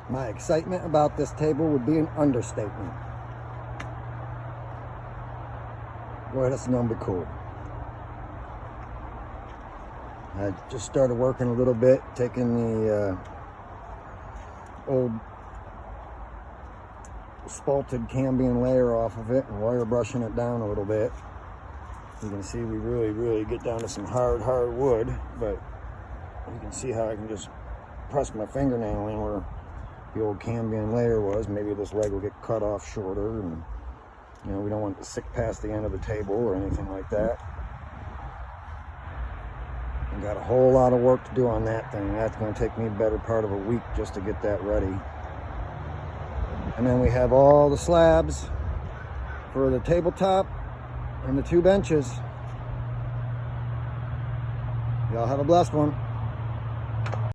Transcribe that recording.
My excitement about this table would be an understatement. Boy, this is gonna be cool. I just started working a little bit, taking the old spalted cambium layer off of it and wire brushing it down a little bit. You can see we really get down to some hard wood, but you can see how I can just press my fingernail in where the old cambium layer was. Maybe this leg will get cut off shorter, and you know, we don't want it to stick past the end of the table or anything like that. I've got a whole lot of work to do on that thing. That's going to take me the better part of a week just to get that ready. And then we have all the slabs for the tabletop and the 2 benches. Y'all have a blessed one.